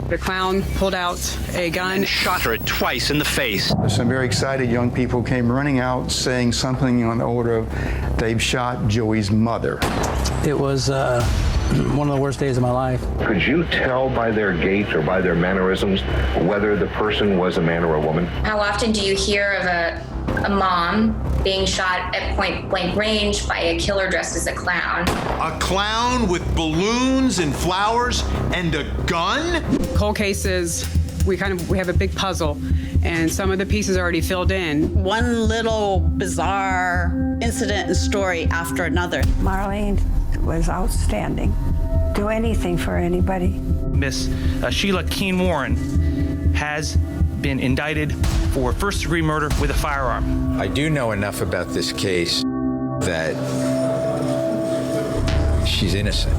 The clown pulled out a gun and shot her twice in the face. Some very excited young people came running out saying something on the order of, "They've shot Joey's mother." It was one of the worst days of my life. Could you tell by their gait or by their mannerisms whether the person was a man or a woman? How often do you hear of a mom being shot at point-blank range by a killer dressed as a clown? A clown with balloons and flowers and a gun? Cold cases, we have a big puzzle, and some of the pieces are already filled in. One little bizarre incident and story after another. Marlene was outstanding. Do anything for anybody. Miss Sheila Keen Warren has been indicted for first-degree murder with a firearm. I do know enough about this case that she's innocent.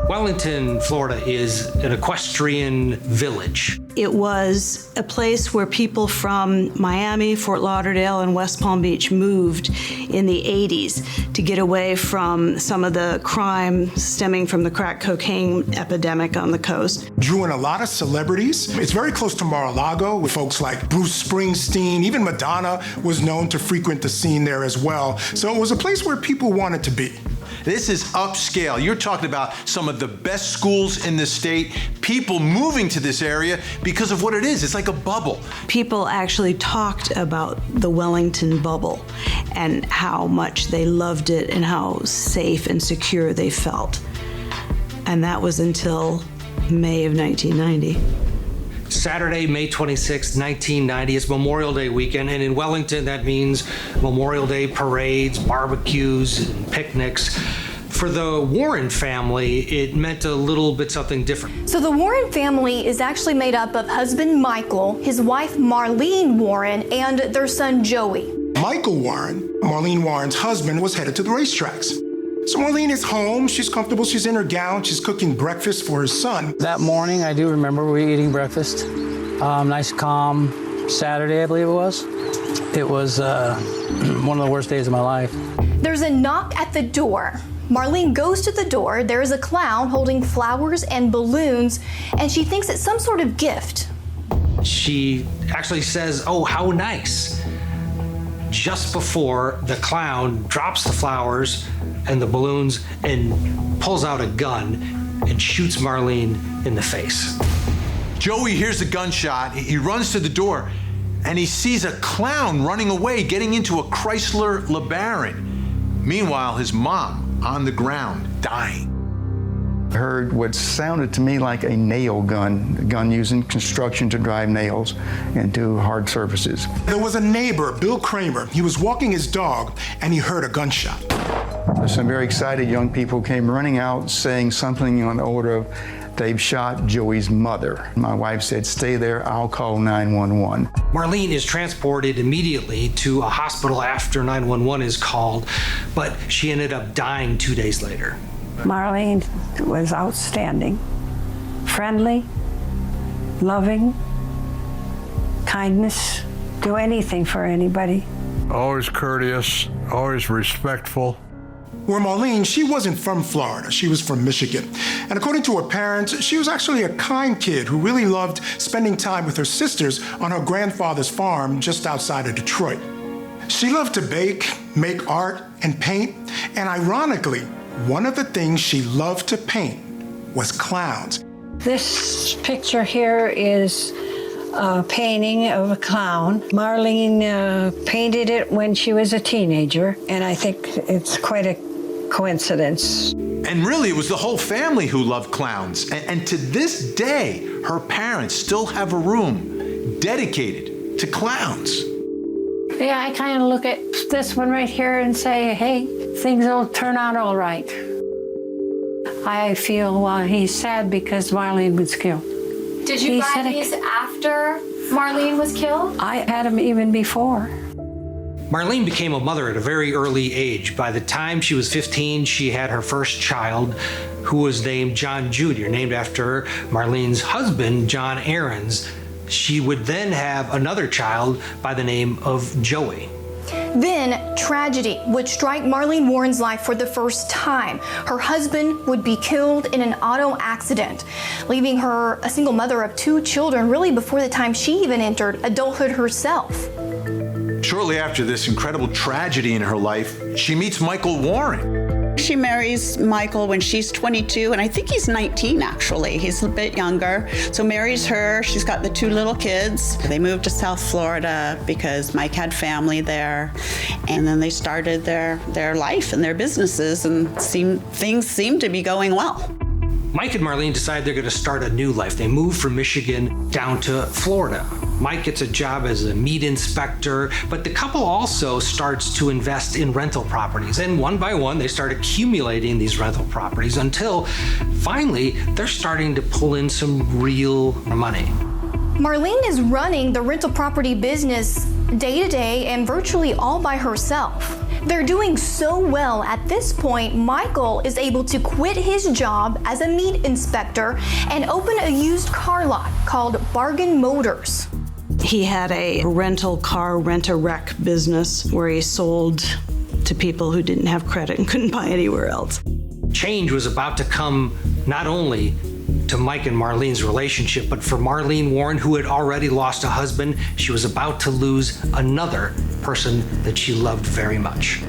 Wellington, Florida is an equestrian village. It was a place where people from Miami, Fort Lauderdale, and West Palm Beach moved in the 80s to get away from some of the crime stemming from the crack cocaine epidemic on the coast. Drew in a lot of celebrities. It's very close to Mar-a-Lago with folks like Bruce Springsteen. Even Madonna was known to frequent the scene there as well. So it was a place where people wanted to be. This is upscale. You're talking about some of the best schools in the state, people moving to this area because of what it is. It's like a bubble. People actually talked about the Wellington bubble and how much they loved it and how safe and secure they felt. And that was until May of 1990. Saturday, May 26, 1990 is Memorial Day weekend, and in Wellington that means Memorial Day parades, barbecues, and picnics. For the Warren family, it meant a little bit something different. So the Warren family is actually made up of husband Michael, his wife Marlene Warren, and their son Joey. Michael Warren, Marlene Warren's husband, was headed to the racetracks. So Marlene is home, she's comfortable, she's in her gown, she's cooking breakfast for his son. That morning, I do remember we were eating breakfast. Nice, calm Saturday, I believe it was. It was one of the worst days of my life. There's a knock at the door. Marlene goes to the door. There is a clown holding flowers and balloons, and she thinks it's some sort of gift. She actually says, "Oh, how nice," just before the clown drops the flowers and the balloons and pulls out a gun and shoots Marlene in the face. Joey hears a gunshot. He runs to the door and he sees a clown running away, getting into a Chrysler LeBaron. Meanwhile, his mom on the ground, dying. I heard what sounded to me like a nail gun, a gun used in construction to drive nails into hard surfaces. There was a neighbor, Bill Kramer. He was walking his dog and he heard a gunshot. Some very excited young people came running out saying something on the order of, "They've shot Joey's mother." My wife said, "Stay there, I'll call 911. Marlene is transported immediately to a hospital after 911 is called, but she ended up dying 2 days later. Marlene was outstanding. Friendly, loving, kindness, do anything for anybody. Always courteous, always respectful. Where Marlene, she wasn't from Florida, she was from Michigan. And according to her parents, she was actually a kind kid who really loved spending time with her sisters on her grandfather's farm just outside of Detroit. She loved to bake, make art, and paint. And ironically, one of the things she loved to paint was clowns. This picture here is a painting of a clown. Marlene painted it when she was a teenager, and I think it's quite a coincidence. And really, it was the whole family who loved clowns. And to this day, her parents still have a room dedicated to clowns. Yeah, I kind of look at this one right here and say, hey, things will turn out all right. I feel he's sad because Marlene was killed. Did you buy these after Marlene was killed? I had them even before. Marlene became a mother at a very early age. By the time she was 15, she had her first child. who was named John Jr., named after Marlene's husband, John Aarons. She would then have another child by the name of Joey. Then tragedy would strike Marlene Warren's life for the first time. Her husband would be killed in an auto accident, leaving her a single mother of 2 children, really before the time she even entered adulthood herself. Shortly after this incredible tragedy in her life, she meets Michael Warren. She marries Michael when she's 22, and I think he's 19 actually. He's a bit younger. So marries her. She's got the 2 little kids. They moved to South Florida because Mike had family there. And then they started their life and their businesses, and things seemed to be going well. Mike and Marlene decide they're going to start a new life. They move from Michigan down to Florida. Mike gets a job as a meat inspector, but the couple also starts to invest in rental properties. And one by one, they start accumulating these rental properties until finally they're starting to pull in some real money. Marlene is running the rental property business day to day and virtually all by herself. They're doing so well at this point, Michael is able to quit his job as a meat inspector and open a used car lot called Bargain Motors. He had a rental car rent-a-wreck business where he sold to people who didn't have credit and couldn't buy anywhere else. Change was about to come not only to Mike and Marlene's relationship, but for Marlene Warren, who had already lost a husband, she was about to lose another person that she loved very much.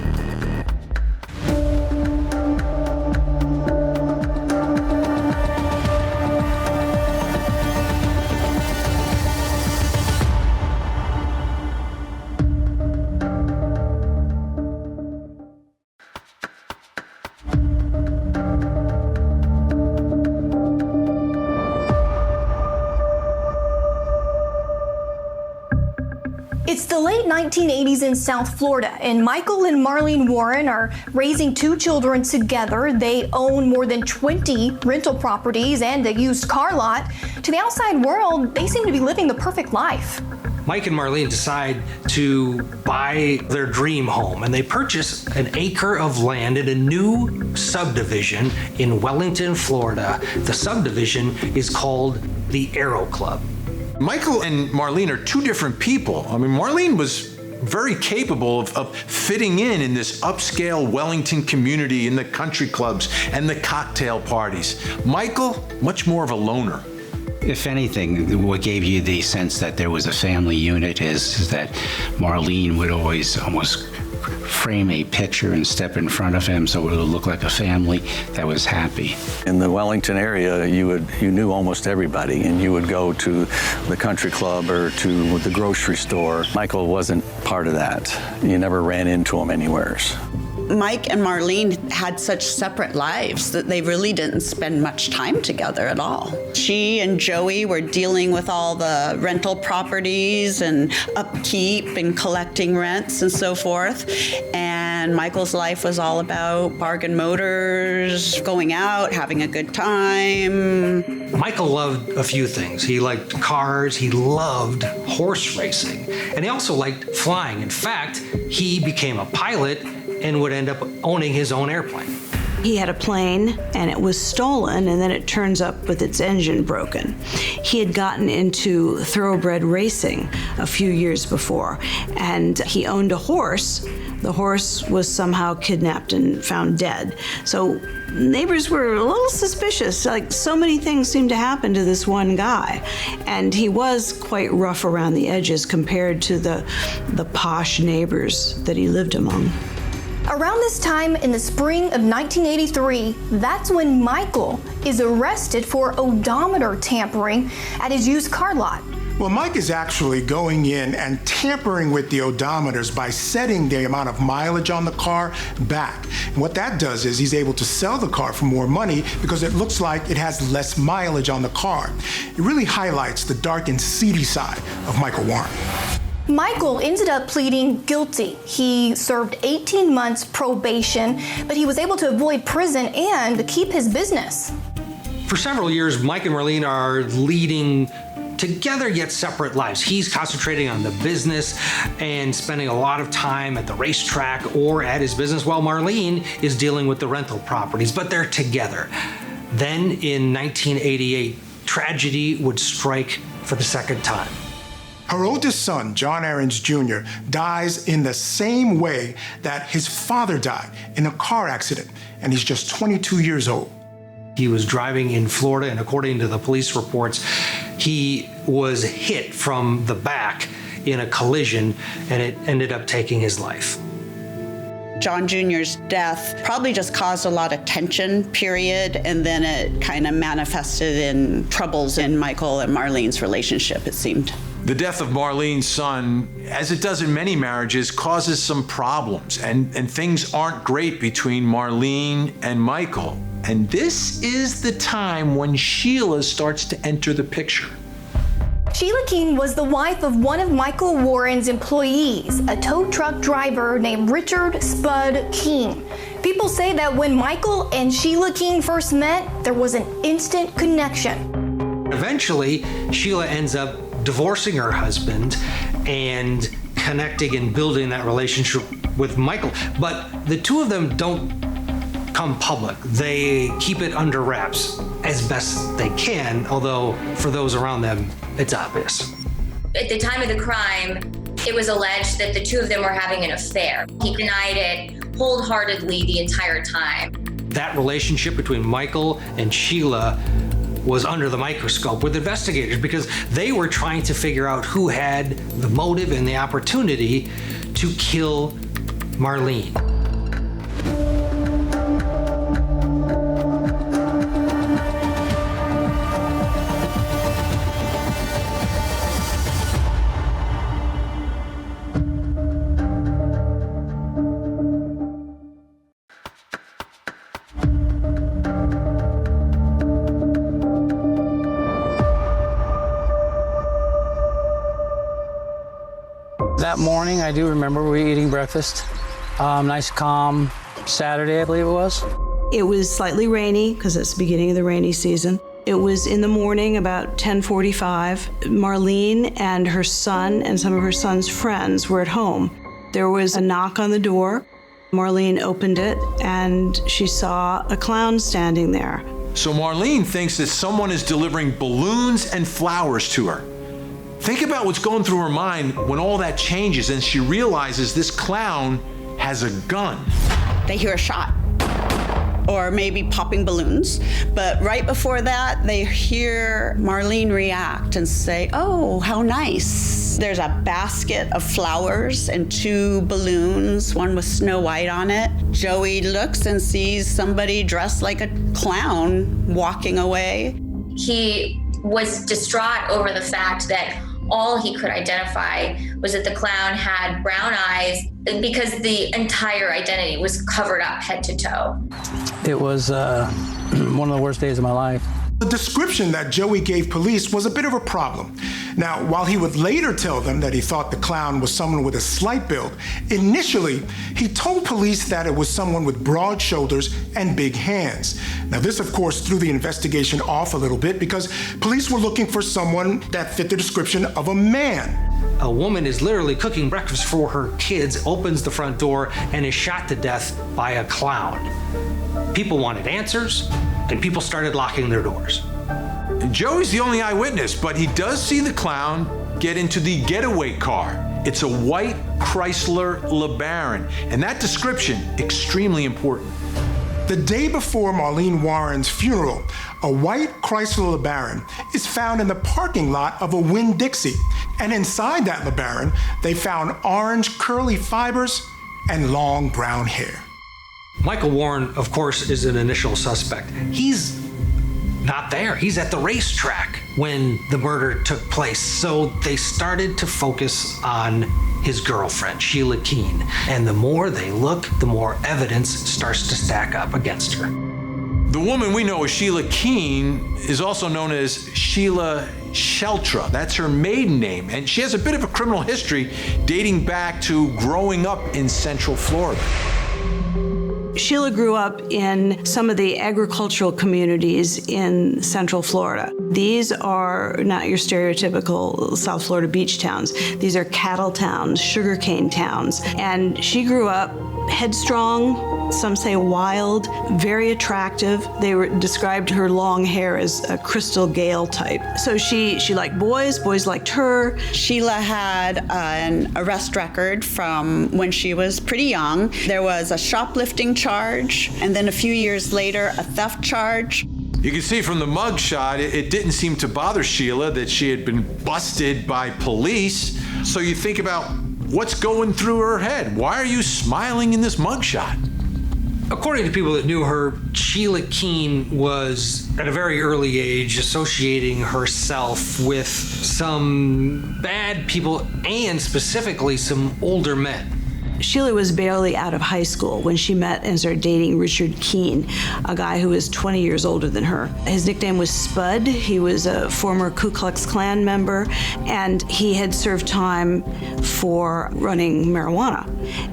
It's the late 1980s in South Florida, and Michael and Marlene Warren are raising 2 children together. They own more than 20 rental properties and a used car lot. To the outside world, they seem to be living the perfect life. Mike and Marlene decide to buy their dream home, and they purchase an acre of land in a new subdivision in Wellington, Florida. The subdivision is called the Aero Club. Michael and Marlene are 2 different people. I mean, Marlene was very capable of fitting in this upscale Wellington community, in the country clubs and the cocktail parties. Michael, much more of a loner. If anything, what gave you the sense that there was a family unit is that Marlene would always almost frame a picture and step in front of him so it would look like a family that was happy. In the Wellington area, you knew almost everybody, and you would go to the country club or to the grocery store. Michael wasn't part of that. You never ran into him anywhere. Mike and Marlene had such separate lives that they really didn't spend much time together at all. She and Joey were dealing with all the rental properties and upkeep and collecting rents and so forth. And Michael's life was all about Bargain Motors, going out, having a good time. Michael loved a few things. He liked cars, he loved horse racing, and he also liked flying. In fact, he became a pilot and would end up owning his own airplane. He had a plane and it was stolen, and then it turns up with its engine broken. He had gotten into thoroughbred racing a few years before, and he owned a horse. The horse was somehow kidnapped and found dead. So neighbors were a little suspicious. Like, so many things seemed to happen to this one guy. And he was quite rough around the edges compared to the posh neighbors that he lived among. Around this time in the spring of 1983, that's when Michael is arrested for odometer tampering at his used car lot. Well, Mike is actually going in and tampering with the odometers by setting the amount of mileage on the car back. And what that does is he's able to sell the car for more money because it looks like it has less mileage on the car. It really highlights the dark and seedy side of Michael Warren. Michael ended up pleading guilty. He served 18 months probation, but he was able to avoid prison and keep his business. For several years, Mike and Marlene are leading together yet separate lives. He's concentrating on the business and spending a lot of time at the racetrack or at his business, while Marlene is dealing with the rental properties, but they're together. Then in 1988, tragedy would strike for the second time. Her oldest son, John Aarons Jr., dies in the same way that his father died, in a car accident, and he's just 22 years old. He was driving in Florida, and according to the police reports, he was hit from the back in a collision, and it ended up taking his life. John Jr.'s death probably just caused a lot of tension, period, and then it kind of manifested in troubles in Michael and Marlene's relationship, it seemed. The death of Marlene's son, as it does in many marriages, causes some problems, and things aren't great between Marlene and Michael. And this is the time when Sheila starts to enter the picture. Sheila Keen was the wife of one of Michael Warren's employees, a tow truck driver named Richard Spud Keen. People say that when Michael and Sheila Keen first met, there was an instant connection. Eventually, Sheila ends up divorcing her husband and connecting and building that relationship with Michael. But the two of them don't come public. They keep it under wraps as best they can, although for those around them, it's obvious. At the time of the crime, it was alleged that the two of them were having an affair. He denied it wholeheartedly the entire time. That relationship between Michael and Sheila was under the microscope with investigators because they were trying to figure out who had the motive and the opportunity to kill Marlene. That morning, I do remember we were eating breakfast. Nice, calm Saturday, I believe it was. It was slightly rainy because it's the beginning of the rainy season. It was in the morning, about 10:45. Marlene and her son and some of her son's friends were at home. There was a knock on the door. Marlene opened it, and she saw a clown standing there. So Marlene thinks that someone is delivering balloons and flowers to her. Think about what's going through her mind when all that changes and she realizes this clown has a gun. They hear a shot, or maybe popping balloons. But right before that, they hear Marlene react and say, "Oh, how nice." There's a basket of flowers and 2 balloons, one with Snow White on it. Joey looks and sees somebody dressed like a clown walking away. He was distraught over the fact that all he could identify was that the clown had brown eyes because the entire identity was covered up head to toe. It was one of the worst days of my life. The description that Joey gave police was a bit of a problem. Now, while he would later tell them that he thought the clown was someone with a slight build, initially, he told police that it was someone with broad shoulders and big hands. Now, this, of course, threw the investigation off a little bit because police were looking for someone that fit the description of a man. A woman is literally cooking breakfast for her kids, opens the front door, and is shot to death by a clown. People wanted answers, and people started locking their doors. Joey's the only eyewitness, but he does see the clown get into the getaway car. It's a white Chrysler LeBaron, and that description, extremely important. The day before Marlene Warren's funeral, a white Chrysler LeBaron is found in the parking lot of a Winn-Dixie. And inside that LeBaron, they found orange curly fibers and long brown hair. Michael Warren, of course, is an initial suspect. He's not there. He's at the racetrack when the murder took place. So they started to focus on his girlfriend, Sheila Keen. And the more they look, the more evidence starts to stack up against her. The woman we know as Sheila Keen is also known as Sheila Sheltra. That's her maiden name. And she has a bit of a criminal history dating back to growing up in Central Florida. Sheila grew up in some of the agricultural communities in Central Florida. These are not your stereotypical South Florida beach towns. These are cattle towns, sugarcane towns. And she grew up headstrong, some say wild, very attractive. They described her long hair as a Crystal Gale type. So she liked boys liked her. Sheila had an arrest record from when she was pretty young. There was a shoplifting charge, and then a few years later, a theft charge. You can see from the mugshot, it didn't seem to bother Sheila that she had been busted by police. So you think about what's going through her head. Why are you smiling in this mugshot? According to people that knew her, Sheila Keen was, at a very early age, associating herself with some bad people and specifically some older men. Sheila was barely out of high school when she met and started dating Richard Keen, a guy who was 20 years older than her. His nickname was Spud. He was a former Ku Klux Klan member, and he had served time for running marijuana.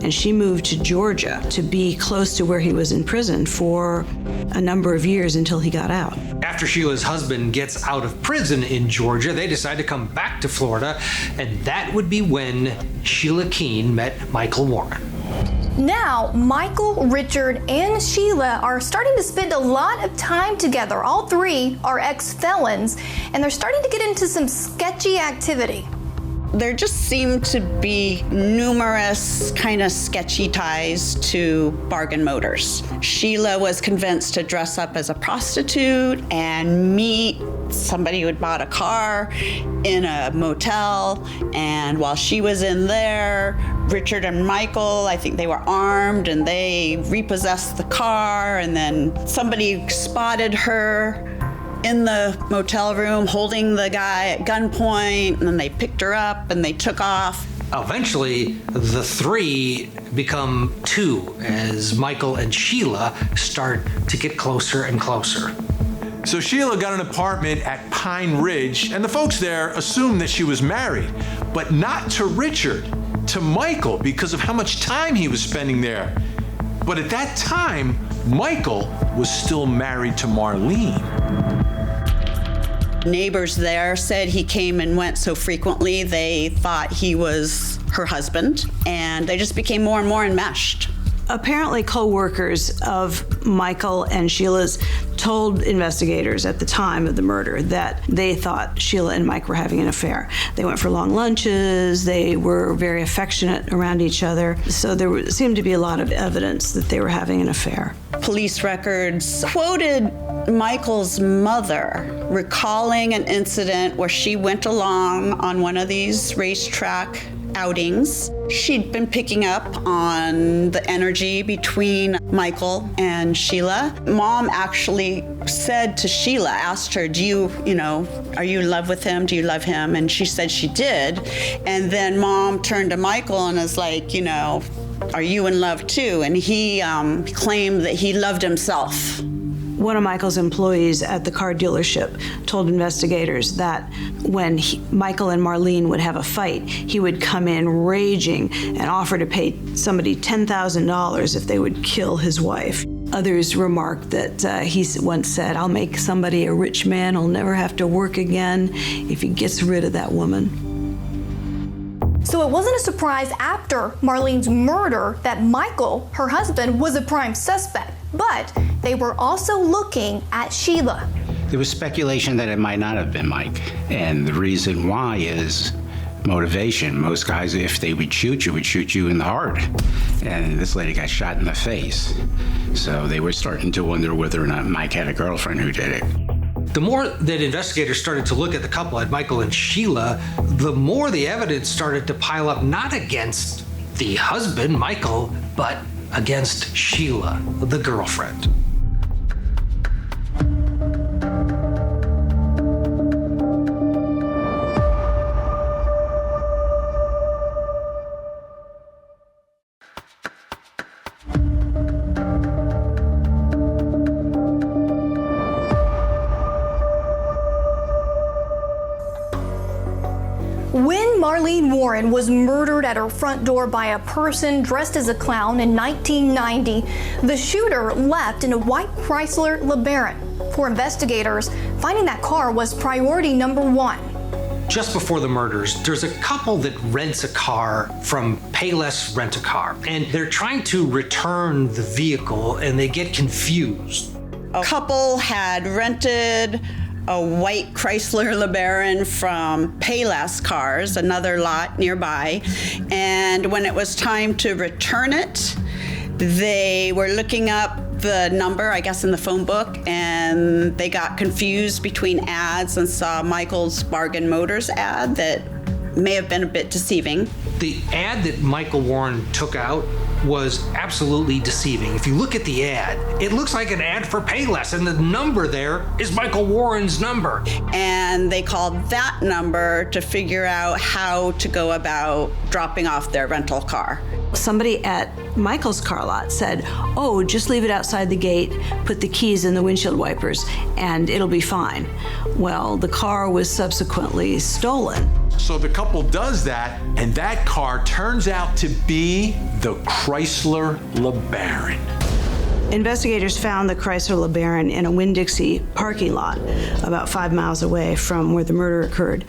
And she moved to Georgia to be close to where he was in prison for a number of years until he got out. After Sheila's husband gets out of prison in Georgia, they decide to come back to Florida, and that would be when Sheila Keen met Michael Warren. Now, Michael, Richard, and Sheila are starting to spend a lot of time together. All three are ex-felons, and they're starting to get into some sketchy activity. There just seemed to be numerous kind of sketchy ties to Bargain Motors. Sheila was convinced to dress up as a prostitute and meet somebody who had bought a car in a motel. And while she was in there, Richard and Michael, I think they were armed and they repossessed the car. And then somebody spotted her in the motel room holding the guy at gunpoint, and then they picked her up and they took off. Eventually, the three become two as Michael and Sheila start to get closer and closer. So Sheila got an apartment at Pine Ridge, and the folks there assumed that she was married, but not to Richard, to Michael, because of how much time he was spending there. But at that time, Michael was still married to Marlene. Neighbors there said he came and went so frequently they thought he was her husband, and they just became more and more enmeshed. Apparently, co-workers of Michael and Sheila's told investigators at the time of the murder that they thought Sheila and Mike were having an affair. They went for long lunches, they were very affectionate around each other, so there seemed to be a lot of evidence that they were having an affair. Police records quoted Michael's mother recalling an incident where she went along on one of these racetrack outings. She'd been picking up on the energy between Michael and Sheila. Mom actually said to Sheila, asked her, are you in love with him? Do you love him? And she said she did. And then Mom turned to Michael and was like, are you in love too? And he claimed that he loved himself. One of Michael's employees at the car dealership told investigators that when Michael and Marlene would have a fight, he would come in raging and offer to pay somebody $10,000 if they would kill his wife. Others remarked that he once said, "I'll make somebody a rich man who'll never have to work again if he gets rid of that woman." So it wasn't a surprise after Marlene's murder that Michael, her husband, was a prime suspect. But they were also looking at Sheila. There was speculation that it might not have been Mike. And the reason why is motivation. Most guys, if they would shoot you in the heart. And this lady got shot in the face. So they were starting to wonder whether or not Mike had a girlfriend who did it. The more that investigators started to look at the couple, at Michael and Sheila, the more the evidence started to pile up, not against the husband, Michael, but against Sheila, the girlfriend. When Marlene Warren was murdered at her front door by a person dressed as a clown in 1990, the shooter left in a white Chrysler LeBaron. For investigators, finding that car was priority number one. Just before the murders, there's a couple that rents a car from Payless Rent-A-Car, and they're trying to return the vehicle, and they get confused. A couple had rented a white Chrysler LeBaron from Payless Cars, another lot nearby, and when it was time to return it, they were looking up the number, I guess, in the phone book, and they got confused between ads and saw Michael's Bargain Motors ad that may have been a bit deceiving. The ad that Michael Warren took out was absolutely deceiving. If you look at the ad, it looks like an ad for Payless, and the number there is Michael Warren's number. And they called that number to figure out how to go about dropping off their rental car. Somebody at Michael's car lot said, "Oh, just leave it outside the gate, put the keys in the windshield wipers, and it'll be fine." Well, the car was subsequently stolen. So the couple does that, and that car turns out to be the Chrysler LeBaron. Investigators found the Chrysler LeBaron in a Winn-Dixie parking lot about 5 miles away from where the murder occurred.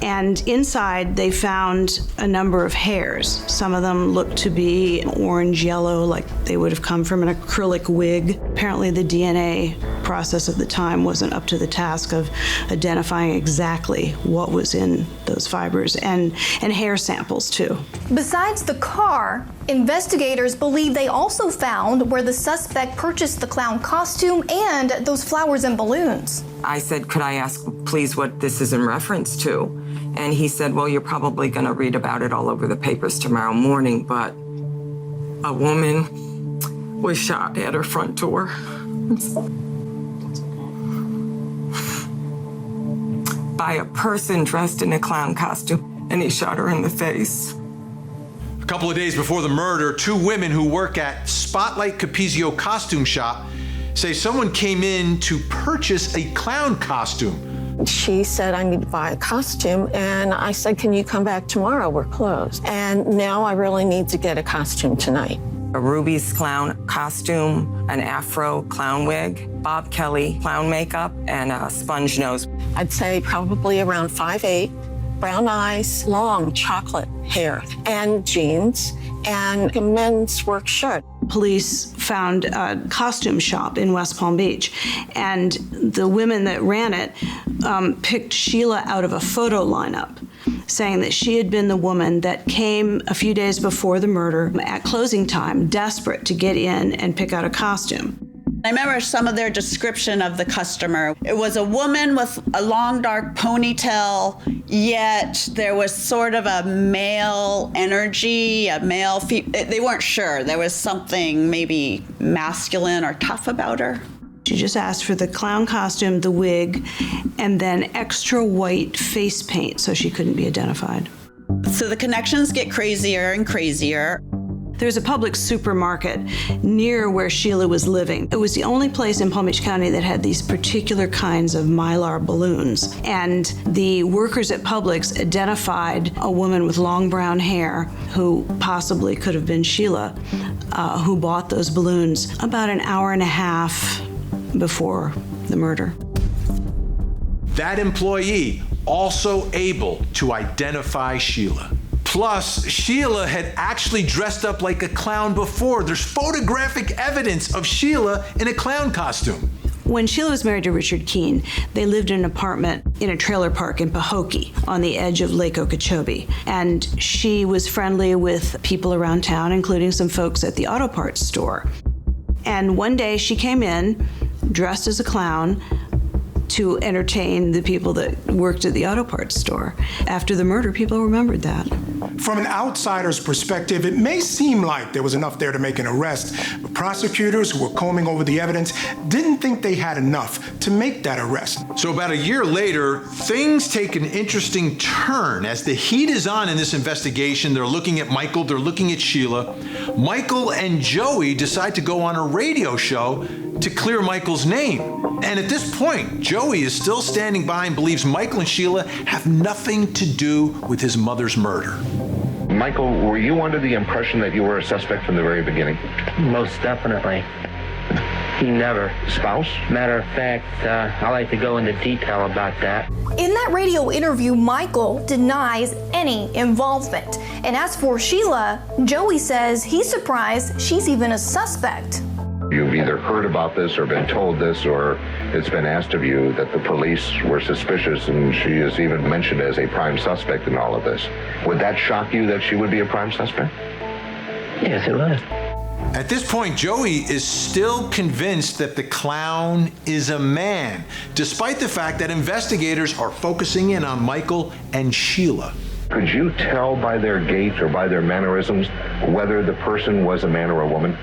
And inside, they found a number of hairs. Some of them looked to be orange-yellow, like they would have come from an acrylic wig. Apparently, the DNA process at the time wasn't up to the task of identifying exactly what was in those fibers, and hair samples, too. Besides the car, investigators believe they also found where the suspect purchased the clown costume and those flowers and balloons. I said, "Could I ask, please, what this is in reference to?" And he said, "Well, you're probably going to read about it all over the papers tomorrow morning, but a woman was shot at her front door." By a person dressed in a clown costume, and he shot her in the face. A couple of days before the murder, two women who work at Spotlight Capizio Costume Shop say someone came in to purchase a clown costume. She said, "I need to buy a costume," and I said, "Can you come back tomorrow? We're closed." And now I really need to get a costume tonight. A Ruby's clown costume, an afro clown wig, Bob Kelly clown makeup, and a sponge nose. I'd say probably around 5'8", brown eyes, long chocolate hair, and jeans, and a men's work shirt. Police found a costume shop in West Palm Beach, and the women that ran it picked Sheila out of a photo lineup, saying that she had been the woman that came a few days before the murder at closing time, desperate to get in and pick out a costume. I remember some of their description of the customer. It was a woman with a long dark ponytail, yet there was sort of a male energy, they weren't sure. There was something maybe masculine or tough about her. She just asked for the clown costume, the wig, and then extra white face paint so she couldn't be identified. So the connections get crazier and crazier. There's a public supermarket near where Sheila was living. It was the only place in Palm Beach County that had these particular kinds of Mylar balloons. And the workers at Publix identified a woman with long brown hair who possibly could have been Sheila, who bought those balloons about an hour and a half before the murder. That employee also able to identify Sheila. Plus, Sheila had actually dressed up like a clown before. There's photographic evidence of Sheila in a clown costume. When Sheila was married to Richard Keen, they lived in an apartment in a trailer park in Pahokee on the edge of Lake Okeechobee. And she was friendly with people around town, including some folks at the auto parts store. And one day she came in dressed as a clown to entertain the people that worked at the auto parts store. After the murder, people remembered that. From an outsider's perspective, it may seem like there was enough there to make an arrest, but prosecutors who were combing over the evidence didn't think they had enough to make that arrest. So about a year later, things take an interesting turn. As the heat is on in this investigation, they're looking at Michael, they're looking at Sheila. Michael and Joey decide to go on a radio show to clear Michael's name. And at this point, Joey is still standing by and believes Michael and Sheila have nothing to do with his mother's murder. Michael, were you under the impression that you were a suspect from the very beginning? Most definitely. He never. Spouse? Matter of fact, I like to go into detail about that. In that radio interview, Michael denies any involvement. And as for Sheila, Joey says he's surprised she's even a suspect. You've either heard about this or been told this, or it's been asked of you that the police were suspicious, and she is even mentioned as a prime suspect in all of this. Would that shock you that she would be a prime suspect? Yes, it would. At this point, Joey is still convinced that the clown is a man, despite the fact that investigators are focusing in on Michael and Sheila. Could you tell by their gait or by their mannerisms whether the person was a man or a woman?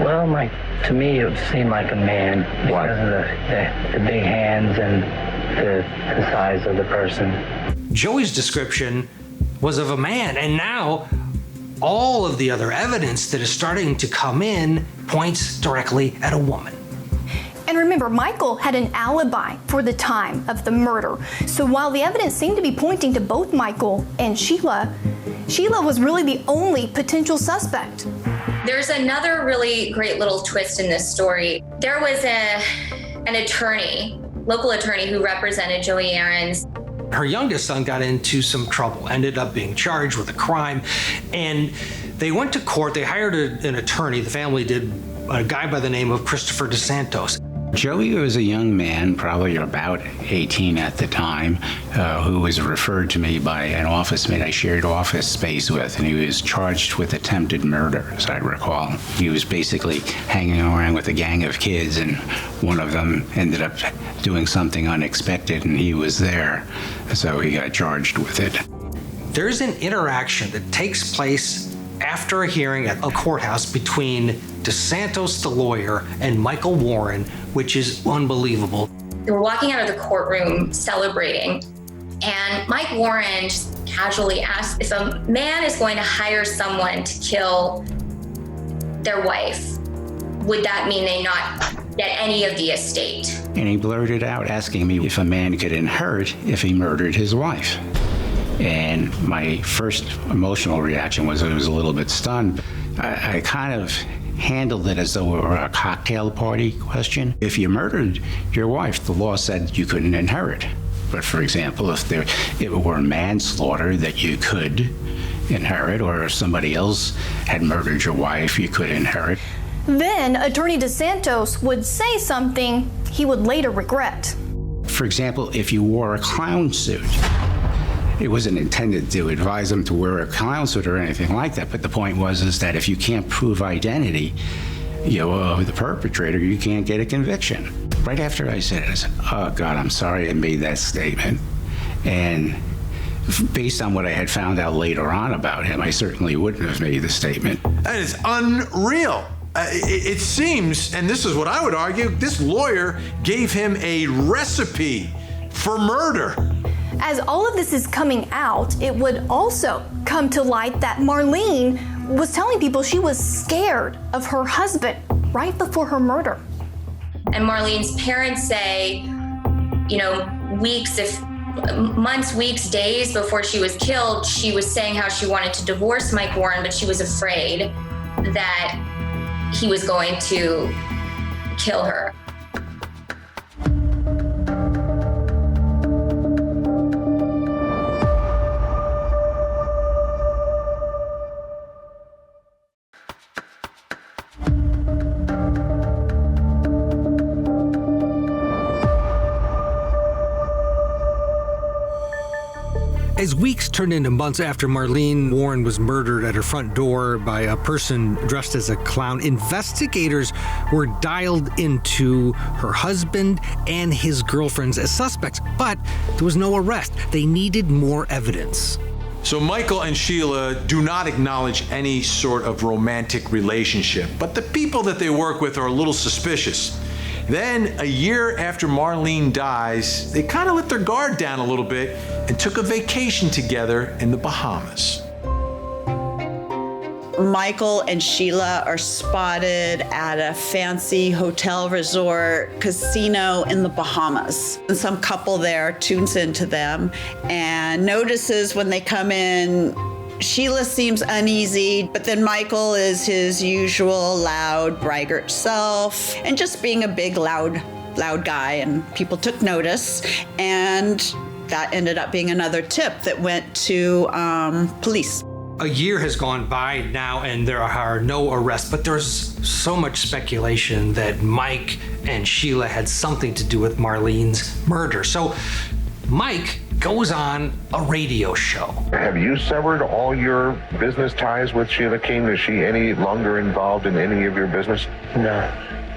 Well, to me, it seemed like a man because of the big hands and the size of the person. Joey's description was of a man, and now all of the other evidence that is starting to come in points directly at a woman. And remember, Michael had an alibi for the time of the murder. So while the evidence seemed to be pointing to both Michael and Sheila, Sheila was really the only potential suspect. There's another really great little twist in this story. There was an attorney, local attorney, who represented Joey Aarons. Her youngest son got into some trouble, ended up being charged with a crime, and they went to court. They hired an attorney, the family did, a guy by the name of Christopher DeSantos. Joey was a young man, probably about 18 at the time, who was referred to me by an office mate I shared office space with, and he was charged with attempted murder, as I recall. He was basically hanging around with a gang of kids, and one of them ended up doing something unexpected, and he was there, so he got charged with it. There's an interaction that takes place after a hearing at a courthouse between DeSantos, the lawyer, and Michael Warren, which is unbelievable. They were walking out of the courtroom celebrating, and Mike Warren just casually asked if a man is going to hire someone to kill their wife, would that mean they not get any of the estate? And he blurted out asking me if a man could inherit if he murdered his wife. And my first emotional reaction was I was a little bit stunned. I kind of handled it as though it were a cocktail party question. If you murdered your wife, the law said you couldn't inherit. But for example, if it were manslaughter that you could inherit, or if somebody else had murdered your wife, you could inherit. Then Attorney DeSantos would say something he would later regret. For example, if you wore a clown suit, it wasn't intended to advise them to wear a clown suit or anything like that, but the point was that if you can't prove identity, the perpetrator, you can't get a conviction. Right after I said it, I said, oh God, I'm sorry I made that statement. And based on what I had found out later on about him, I certainly wouldn't have made the statement. That is unreal. It seems, and this is what I would argue, this lawyer gave him a recipe for murder. As all of this is coming out, it would also come to light that Marlene was telling people she was scared of her husband right before her murder. And Marlene's parents say, months, weeks, days before she was killed, she was saying how she wanted to divorce Mike Warren, but she was afraid that he was going to kill her. As weeks turned into months after Marlene Warren was murdered at her front door by a person dressed as a clown, investigators were dialed into her husband and his girlfriends as suspects, but there was no arrest. They needed more evidence. So Michael and Sheila do not acknowledge any sort of romantic relationship, but the people that they work with are a little suspicious. Then, a year after Marlene dies, they kind of let their guard down a little bit and took a vacation together in the Bahamas. Michael and Sheila are spotted at a fancy hotel resort casino in the Bahamas. And some couple there tunes into them and notices when they come in, Sheila seems uneasy, but then Michael is his usual loud, braggart self and just being a big, loud guy, and people took notice, and that ended up being another tip that went to police. A year has gone by now and there are no arrests, but there's so much speculation that Mike and Sheila had something to do with Marlene's murder. So Mike goes on a radio show. Have you severed all your business ties with Sheila Keen? Is she any longer involved in any of your business? No.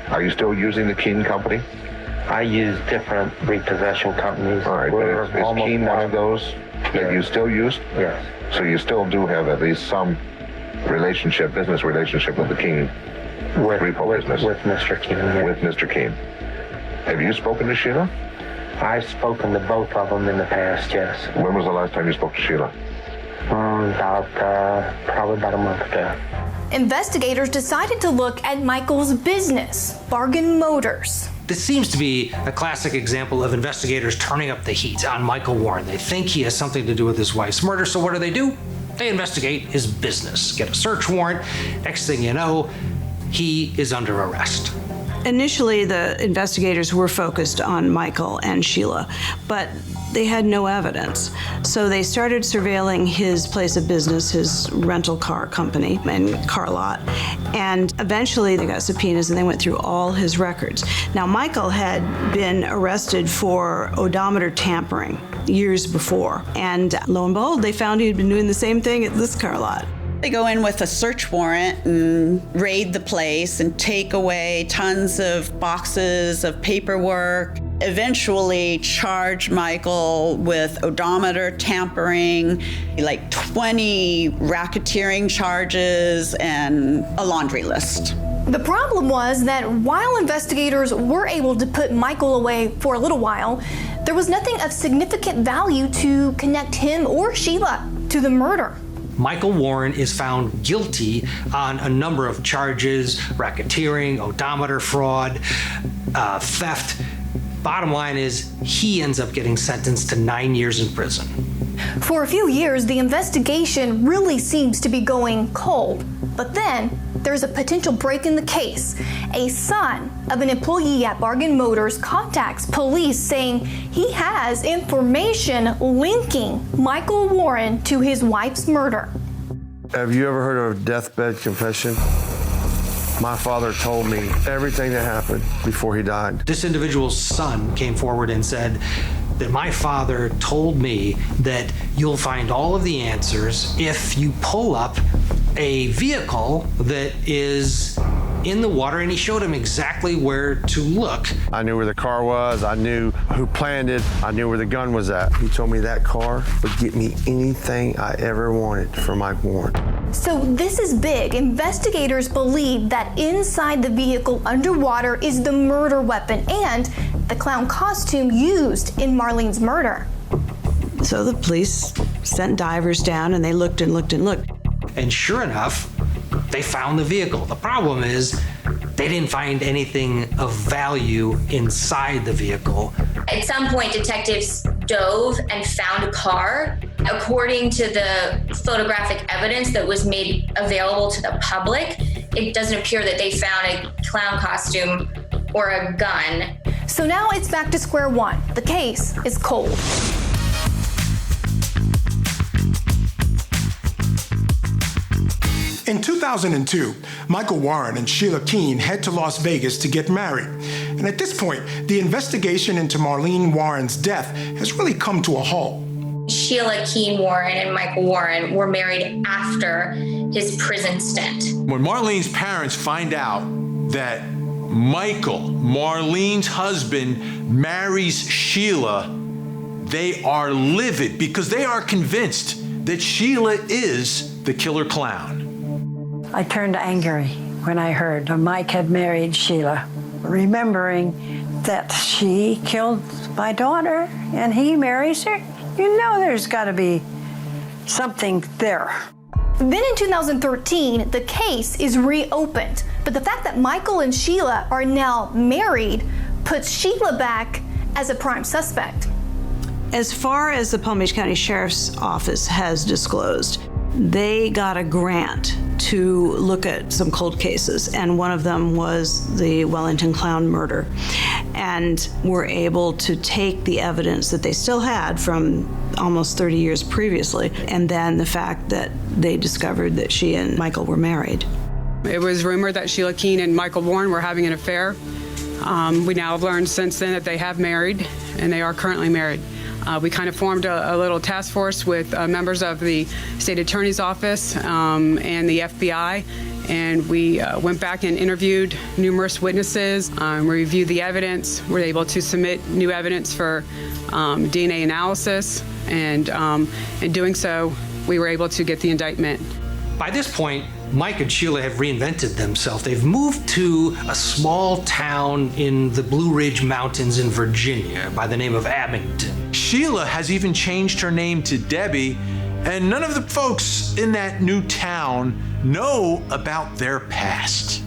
Are you still using the Keen company? I use different repossession companies. All right, but is Keen one of those that you still use? Yes. So you still do have at least some business relationship with the Keen repo business? With Mr. Keen. Yeah. With Mr. Keen. Have you spoken to Sheila? I've spoken to both of them in the past, yes. When was the last time you spoke to Sheila? Probably about a month ago. Investigators decided to look at Michael's business, Bargain Motors. This seems to be a classic example of investigators turning up the heat on Michael Warren. They think he has something to do with his wife's murder, so what do? They investigate his business, get a search warrant. Next thing you know, he is under arrest. Initially, the investigators were focused on Michael and Sheila, but they had no evidence. So they started surveilling his place of business, his rental car company and car lot. And eventually they got subpoenas and they went through all his records. Now, Michael had been arrested for odometer tampering years before. And lo and behold, they found he had been doing the same thing at this car lot. They go in with a search warrant and raid the place and take away tons of boxes of paperwork, eventually charge Michael with odometer tampering, like 20 racketeering charges, and a laundry list. The problem was that while investigators were able to put Michael away for a little while, there was nothing of significant value to connect him or Sheila to the murder. Michael Warren is found guilty on a number of charges: racketeering, odometer fraud, theft. Bottom line is, he ends up getting sentenced to 9 years in prison. For a few years, the investigation really seems to be going cold. But then, there's a potential break in the case. A son of an employee at Bargain Motors contacts police saying he has information linking Michael Warren to his wife's murder. Have you ever heard of a deathbed confession? My father told me everything that happened before he died. This individual's son came forward and said that my father told me that you'll find all of the answers if you pull up a vehicle that is in the water, and he showed him exactly where to look. I knew where the car was, I knew who planned it, I knew where the gun was at. He told me that car would get me anything I ever wanted from Mike Warren. So this is big. Investigators believe that inside the vehicle underwater is the murder weapon and the clown costume used in Marlene's murder. So the police sent divers down and they looked and looked and looked. And sure enough, they found the vehicle. The problem is they didn't find anything of value inside the vehicle. At some point, detectives dove and found a car. According to the photographic evidence that was made available to the public, it doesn't appear that they found a clown costume or a gun. So now it's back to square one. The case is cold. In 2002, Michael Warren and Sheila Keen head to Las Vegas to get married. And at this point, the investigation into Marlene Warren's death has really come to a halt. Sheila Keen Warren and Michael Warren were married after his prison stint. When Marlene's parents find out that Michael, Marlene's husband, marries Sheila, they are livid because they are convinced that Sheila is the killer clown. I turned angry when I heard Mike had married Sheila, remembering that she killed my daughter and he marries her. You know there's got to be something there. Then in 2013, the case is reopened. But the fact that Michael and Sheila are now married puts Sheila back as a prime suspect. As far as the Palm Beach County Sheriff's Office has disclosed, they got a grant to look at some cold cases, and one of them was the Wellington Clown murder, and were able to take the evidence that they still had from almost 30 years previously, and then the fact that they discovered that she and Michael were married. It was rumored that Sheila Keen and Michael Warren were having an affair. We now have learned since then that they have married, and they are currently married. We kind of formed a little task force with members of the state attorney's office and the FBI, and we went back and interviewed numerous witnesses. We reviewed the evidence. We were able to submit new evidence for DNA analysis, and in doing so, we were able to get the indictment. By this point, Mike and Sheila have reinvented themselves. They've moved to a small town in the Blue Ridge Mountains in Virginia by the name of Abington. Sheila has even changed her name to Debbie, and none of the folks in that new town know about their past.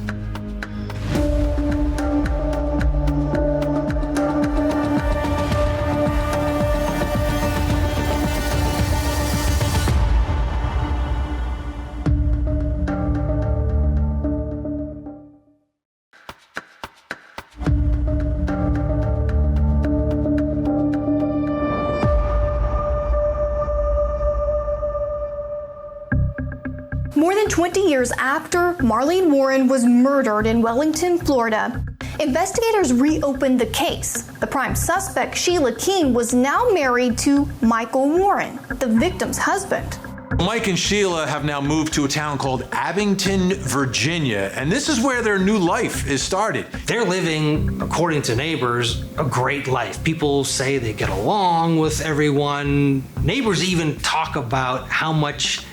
More than 20 years after Marlene Warren was murdered in Wellington, Florida, investigators reopened the case. The prime suspect, Sheila Keen, was now married to Michael Warren, the victim's husband. Mike and Sheila have now moved to a town called Abington, Virginia, and this is where their new life is started. They're living, according to neighbors, a great life. People say they get along with everyone. Neighbors even talk about how much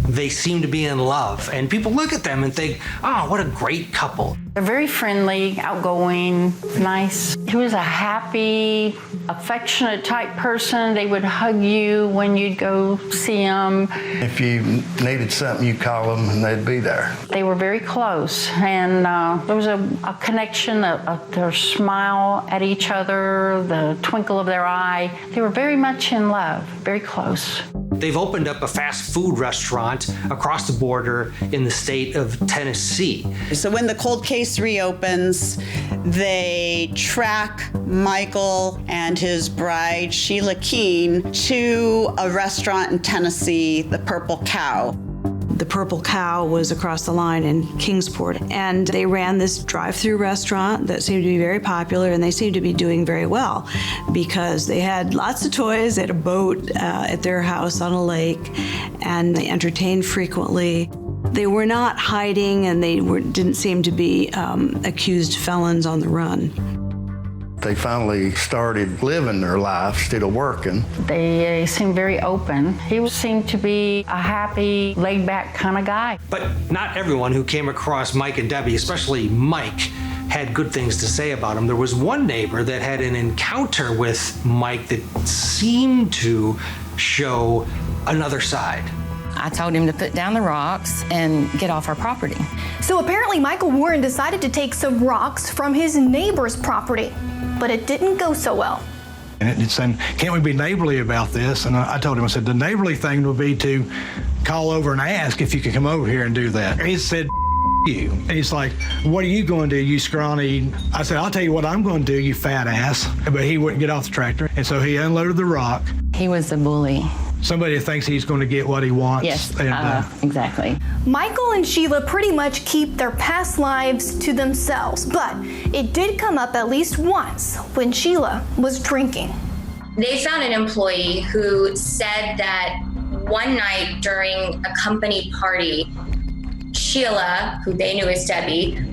they seem to be in love, and people look at them and think, oh, what a great couple. They're very friendly, outgoing, nice. He was a happy, affectionate type person. They would hug you when you'd go see him. If you needed something, you call them and they'd be there. They were very close, and there was a connection, their smile at each other, the twinkle of their eye. They were very much in love, very close. They've opened up a fast food restaurant across the border in the state of Tennessee. So when the cold case reopens, they track Michael and his bride, Sheila Keen, to a restaurant in Tennessee, the Purple Cow. The Purple Cow was across the line in Kingsport, and they ran this drive-through restaurant that seemed to be very popular, and they seemed to be doing very well because they had lots of toys. They had a boat at their house on a lake, and they entertained frequently. They were not hiding, and they didn't seem to be accused felons on the run. They finally started living their life instead of working. They seemed very open. He seemed to be a happy, laid-back kind of guy. But not everyone who came across Mike and Debbie, especially Mike, had good things to say about him. There was one neighbor that had an encounter with Mike that seemed to show another side. I told him to put down the rocks and get off our property. So apparently Michael Warren decided to take some rocks from his neighbor's property, but it didn't go so well. And it said, can't we be neighborly about this? And I told him, I said, the neighborly thing would be to call over and ask if you could come over here and do that. He said, you. And he's like, what are you going to do, you scrawny? I said, I'll tell you what I'm going to do, you fat ass. But he wouldn't get off the tractor. And so he unloaded the rock. He was a bully. Somebody thinks he's going to get what he wants. Yes, exactly. Michael and Sheila pretty much keep their past lives to themselves, but it did come up at least once when Sheila was drinking. They found an employee who said that one night during a company party, Sheila, who they knew as Debbie,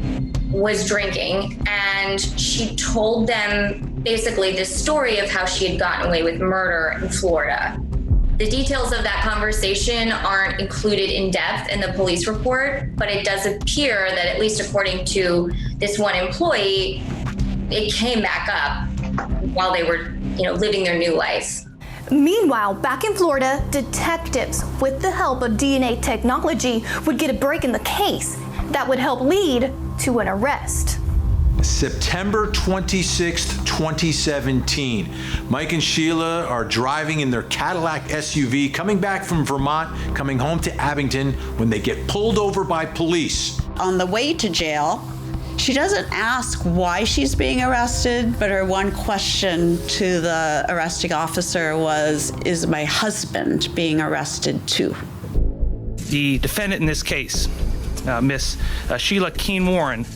was drinking, and she told them basically this story of how she had gotten away with murder in Florida. The details of that conversation aren't included in depth in the police report, but it does appear that, at least according to this one employee, it came back up while they were, living their new life. Meanwhile, back in Florida, detectives, with the help of DNA technology, would get a break in the case that would help lead to an arrest. September 26th, 2017. Mike and Sheila are driving in their Cadillac SUV, coming back from Vermont, coming home to Abington, when they get pulled over by police. On the way to jail, she doesn't ask why she's being arrested, but her one question to the arresting officer was, "Is my husband being arrested too?" The defendant in this case, Miss Sheila Keen Warren,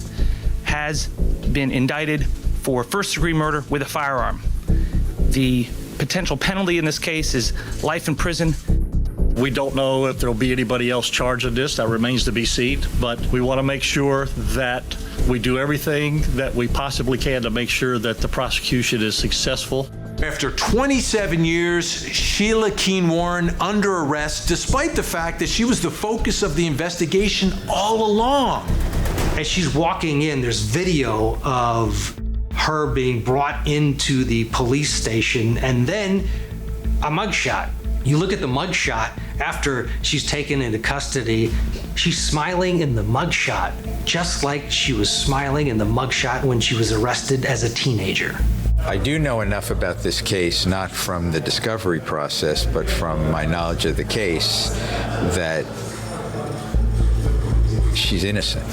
has been indicted for first-degree murder with a firearm. The potential penalty in this case is life in prison. We don't know if there'll be anybody else charged in this. That remains to be seen. But we want to make sure that we do everything that we possibly can to make sure that the prosecution is successful. After 27 years, Sheila Keen Warren under arrest, despite the fact that she was the focus of the investigation all along. As she's walking in, there's video of her being brought into the police station and then a mugshot. You look at the mugshot after she's taken into custody, she's smiling in the mugshot, just like she was smiling in the mugshot when she was arrested as a teenager. I do know enough about this case, not from the discovery process, but from my knowledge of the case, that she's innocent.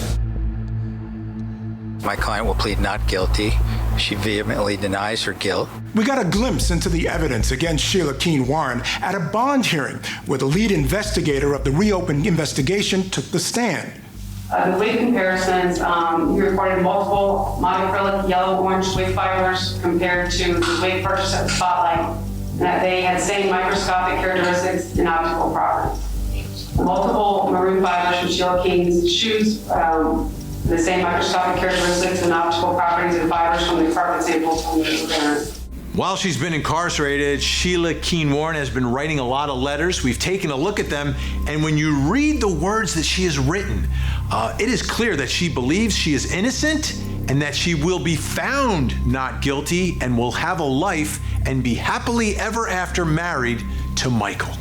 My client will plead not guilty. She vehemently denies her guilt. We got a glimpse into the evidence against Sheila Keen Warren at a bond hearing where the lead investigator of the reopened investigation took the stand. The wig comparisons, he reported multiple monocrylic yellow-orange wig fibers compared to the wig purchased at the Spotlight, and that they had the same microscopic characteristics and optical properties. Multiple maroon fibers from Sheila Keen's shoes, the same microscopic characteristics and optical properties of fibers from the carpet samples from the parents. While she's been incarcerated, Sheila Keen Warren has been writing a lot of letters. We've taken a look at them, and when you read the words that she has written, it is clear that she believes she is innocent and that she will be found not guilty and will have a life and be happily ever after married to Michael.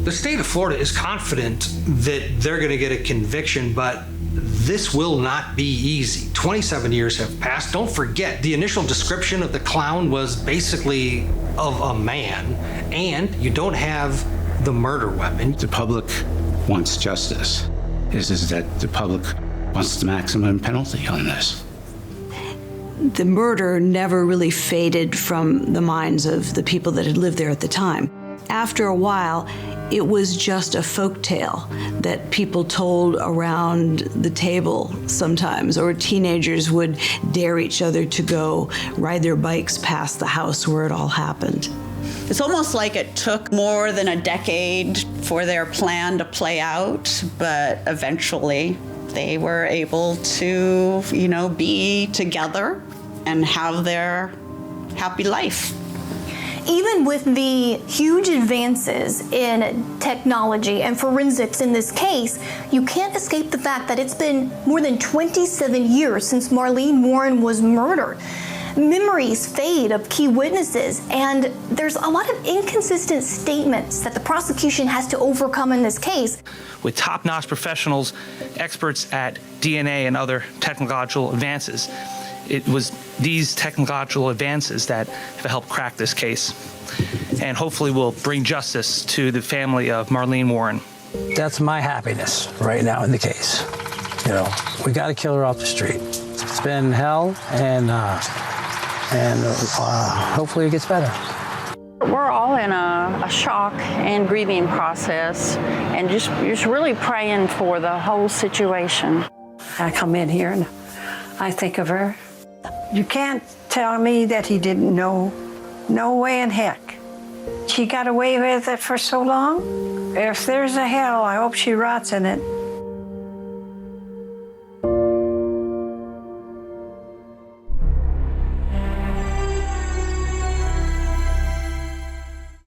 The state of Florida is confident that they're going to get a conviction, but this will not be easy. 27 years have passed. Don't forget, the initial description of the clown was basically of a man, and you don't have the murder weapon. The public wants justice. Is that the public wants the maximum penalty on this. The murder never really faded from the minds of the people that had lived there at the time. After a while, it was just a folk tale that people told around the table sometimes, or teenagers would dare each other to go ride their bikes past the house where it all happened. It's almost like it took more than a decade for their plan to play out, but eventually they were able to, be together and have their happy life. Even with the huge advances in technology and forensics in this case, you can't escape the fact that it's been more than 27 years since Marlene Warren was murdered. Memories fade of key witnesses, and there's a lot of inconsistent statements that the prosecution has to overcome in this case. With top-notch professionals, experts at DNA and other technological advances, it was these technological advances that have helped crack this case, and hopefully will bring justice to the family of Marlene Warren. That's my happiness right now in the case. We got to kill her off the street. It's been hell, and hopefully it gets better. We're all in a shock and grieving process, and just really praying for the whole situation. I come in here and I think of her. You can't tell me that he didn't know. No way in heck. She got away with it for so long. If there's a hell, I hope she rots in it.